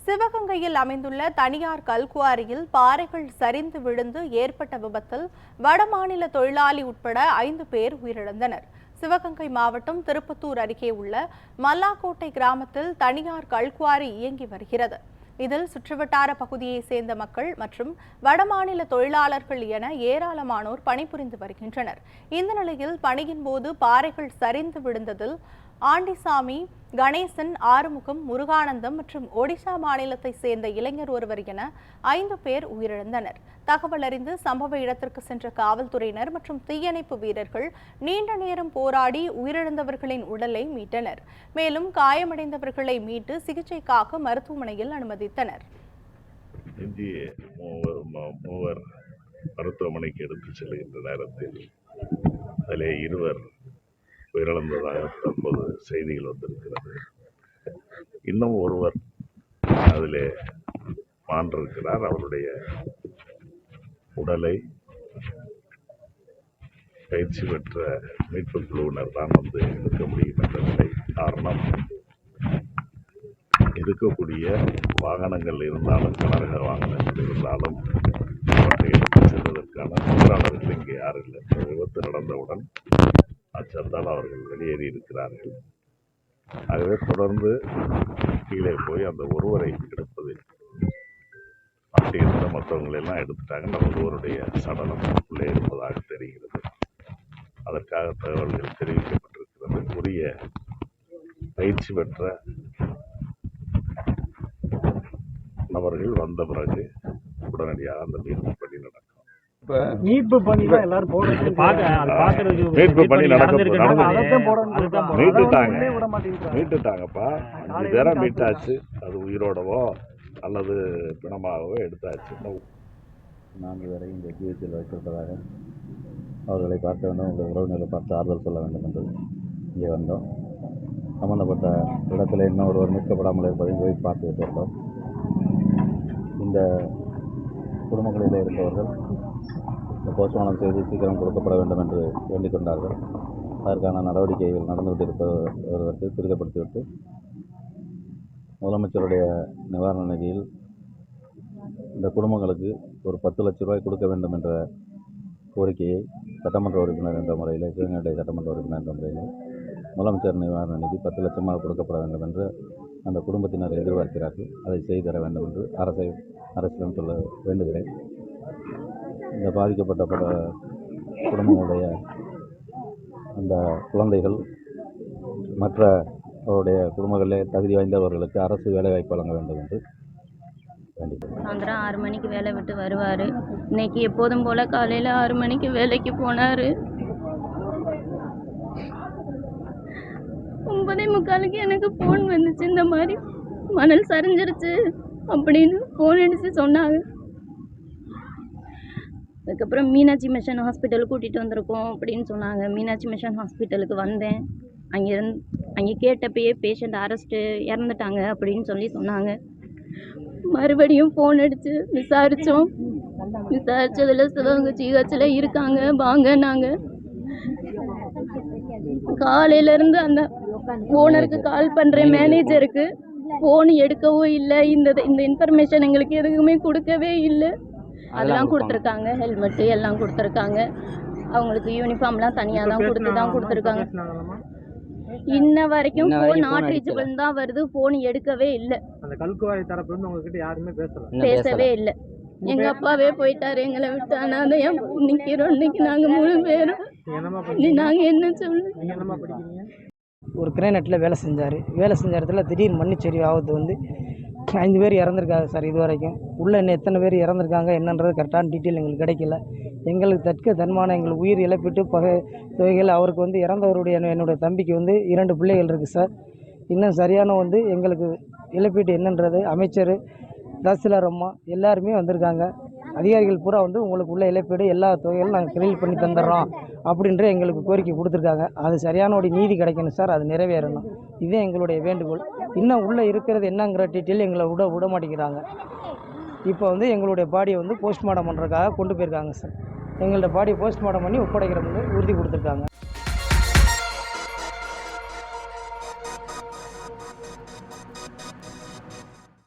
சிவகங்கையில் அமைந்துள்ள தனியார் கல்குவாரியில் பாறைகள் சரிந்து விழுந்து ஏற்பட்ட விபத்தில் வடமாநில தொழிலாளி உட்பட 5 பேர் உயிரிழந்தனர். சிவகங்கை மாவட்டம் திருப்பத்தூர் அருகே உள்ள மல்லாக்கோட்டை கிராமத்தில் தனியார் கல்குவாரி இயங்கி வருகிறது. இதில் சுற்றுவட்டார பகுதியைச் சேர்ந்த மக்கள் மற்றும் வடமாநில தொழிலாளர்கள் என ஏராளமானோர் பணிபுரிந்து வருகின்றனர். இந்த நிலையில் பணியின் போது பாறைகள் சரிந்து விழுந்ததில் ஆண்டிசாமி, கணேசன், ஆறுமுகம், முருகானந்தம் மற்றும் ஒடிசா மாநிலத்தைச் சேர்ந்த இளைஞர் ஒருவர் என 5 பேர் உயிரிழந்தனர். தகவல் அறிந்து சம்பவ இடத்திற்கு சென்ற காவல்துறையினர் மற்றும் தீயணைப்பு வீரர்கள் நீண்ட நேரம் போராடி உயிரிழந்தவர்களின் உடலை மீட்டனர். மேலும் காயமடைந்தவர்களை மீட்டு சிகிச்சைக்காக மருத்துவமனையில் அனுமதித்தனர். மூவர் மருத்துவமனைக்கு எடுத்து செல்கின்ற நேரத்தில் அதிலே 2 உயிரிழந்ததாக தற்போது செய்திகள் வந்திருக்கிறது. இன்னும் ஒருவர் அதிலே மாண்டிருக்கிறார். அவருடைய உடலை பயிற்சி பெற்ற மீட்புக் குழுவினர் தான் எடுக்க முடியும் என்ற நிலை. காரணம், இருக்கக்கூடிய வாகனங்கள் இருந்தாலும், கனரக வாகனங்கள் இருந்தாலும் அவற்றை எடுத்து செல்வதற்கான தொழிலாளர்கள் இங்கே யாரும் இல்லை. விபத்து நடந்தவுடன் அச்சத்தால் அவர்கள் வெளியேறி இருக்கிறார்கள். ஆகவே தொடர்ந்து கீழே போய் அந்த ஒருவரை எடுப்பதில் மாட்டியிருந்த மற்றவங்களெல்லாம் எடுத்துட்டாங்க. நம்ம ஒருவருடைய சடலம் உள்ளே இருப்பதாக தெரிகிறது. அதற்காக தகவல்கள் தெரிவிக்கப்பட்டிருக்கிறது. உரிய பயிற்சி பெற்ற நபர்கள் வந்த பிறகு உடனடியாக அந்த மீட்பு பணி நடக்கும். மீட்பு பணி தான் எல்லாரும் மீட்பு பணி மீட்டுட்டாங்கப்பா. 5 பேரை மீட்டாச்சு. அது உயிரோடவோ அல்லது பிணமாகவோ எடுத்தாச்சு. 4 பேரை இந்த ஜீவத்தில் வைத்திருப்பதாக அவர்களை பார்க்க வேண்டும், உங்கள் உறவினர்களை பார்த்து ஆறுதல் சொல்ல வேண்டும் என்று இங்கே வந்தோம். சம்பந்தப்பட்ட இடத்துல இன்னொருவர் மீட்கப்படாமல் இருப்பதையும் போய் பார்த்துவிட்டு வந்தோம். இந்த குடும்பங்களில் இருப்பவர்கள் இந்த போஸ்ட்மார்ட்டம் செய்து சீக்கிரம் கொடுக்கப்பட வேண்டும் என்று வேண்டிக் கொண்டார்கள். அதற்கான நடவடிக்கைகள் நடந்துவிட்டு இருப்பதற்கு துரிதப்படுத்திவிட்டு முதலமைச்சருடைய நிவாரண நிதியில் இந்த குடும்பங்களுக்கு ஒரு 10 லட்சம் ரூபாய் கொடுக்க வேண்டும் என்ற கோரிக்கையை சட்டமன்ற உறுப்பினர் என்ற முறையில், சிவகங்கை சட்டமன்ற உறுப்பினர் என்ற முறையில் முதலமைச்சர் நிவாரண நிதி 10 லட்சமாக கொடுக்கப்பட வேண்டும் என்று அந்த குடும்பத்தினர் எதிர்பார்க்கிறார்கள். அதை செய்து தர வேண்டும் என்று அரசிடம் சொல்ல வேண்டுகிறேன். இந்த பாதிக்கப்பட்ட குடும்பங்களுடைய அந்த குழந்தைகள் மற்ற அவருடைய குடும்பங்களிலே தகுதி வாய்ந்தவர்களுக்கு அரசு வேலைவாய்ப்பு வழங்க வேண்டும் என்று வேண்டிக்கிறேன். சாயந்தரம் 6 மணிக்கு வேலை விட்டு வருவார். இன்னைக்கு எப்போதும் போல் காலையில் 6 மணிக்கு வேலைக்கு போனார். 9:45 எனக்கு ஃபோன் வந்துச்சு, இந்த மாதிரி மணல் சரிஞ்சிருச்சு அப்படின்னு ஃபோன் அடித்து சொன்னாங்க. அதுக்கப்புறம் மீனாட்சி மிஷன் ஹாஸ்பிட்டலுக்கு கூட்டிகிட்டு வந்திருக்கோம் அப்படின்னு சொன்னாங்க. மீனாட்சி மிஷன் ஹாஸ்பிட்டலுக்கு வந்தேன். அங்கே கேட்டப்பயே பேஷண்ட் இறந்துட்டாங்க அப்படின்னு சொல்லி சொன்னாங்க. மறுபடியும் ஃபோன் அடித்து விசாரித்ததில் சிவகங்கை ஜிஹெச்சில் இருக்காங்க, வாங்கினாங்க. காலையிலேருந்து அந்த ஓனருக்கு கால் பண்ணுறேன், மேனேஜருக்கு ஃபோன் எடுக்கவும் இல்லை. இந்த இன்ஃபர்மேஷன் எங்களுக்கு எதுவுமே கொடுக்கவே இல்லை. அதெல்லாம் கொடுத்துருக்காங்க, ஹெல்மெட்டு எல்லாம் கொடுத்துருக்காங்க. அவங்களுக்கு யூனிஃபார்ம்லாம் தனியாக தான் கொடுத்துருக்காங்க. இன்ன வரைக்கும் ஃபோன் நாட் ரீச்சபிள் தான் வருது, ஃபோன் எடுக்கவே இல்லை. அந்த கல்குவாரி தரப்பு வந்து உங்ககிட்ட யாருமே பேசவே இல்லை. எங்க அப்பாவே போயிட்டாரு, எங்களை விட்டு. ஆனால் ஏன் நிற்கிறோம் இன்னைக்கு நாங்கள் 3 பேரும். நாங்கள் என்ன சொல்லுங்க. ஒரு கிரேனட்டில் வேலை செஞ்ச இடத்துல திடீர்னு மண்ணிச்சரிவு ஆபத்து வந்து 5 பேர் இறந்துருக்காங்க சார். இது வரைக்கும் உள்ள இன்னும் எத்தனை பேர் இறந்துருக்காங்க என்னன்றது கரெக்டான டீட்டெயில் எங்களுக்கு கிடைக்கல. எங்களுக்கு தற்க தன்மான எங்களுக்கு உயிர் இழப்பிட்டு தொகைகள் அவருக்கு வந்து இறந்தவருடைய என்னுடைய தம்பிக்கு வந்து 2 பிள்ளைகள் இருக்குது சார். இன்னும் சரியான எங்களுக்கு இழப்பீட்டு என்னன்றது அமைச்சர், தாசில்தார் அம்மா எல்லாருமே வந்திருக்காங்க. அதிகாரிகள் பூரா உங்களுக்கு உள்ள இழப்பீடு எல்லா தொகைகளும் நாங்கள் கிளியர் பண்ணி தந்துடுறோம் அப்படின்ற எங்களுக்கு கோரிக்கை கொடுத்துருக்காங்க. அது சரியான நீதி கிடைக்கணும் சார், அது நிறைவேறணும். இதே எங்களுடைய வேண்டுகோள். இன்னும் உள்ளே இருக்கிறது என்னங்கிற டீட்டெயில் எங்களை விட மாட்டேங்கிறாங்க. இப்போ எங்களுடைய பாடியை போஸ்ட்மார்ட்டம் பண்ணுறதுக்காக கொண்டு போயிருக்காங்க சார். எங்களோட பாடியை போஸ்ட்மார்ட்டம் பண்ணி ஒப்படைக்கிற உறுதி கொடுத்துருக்காங்க.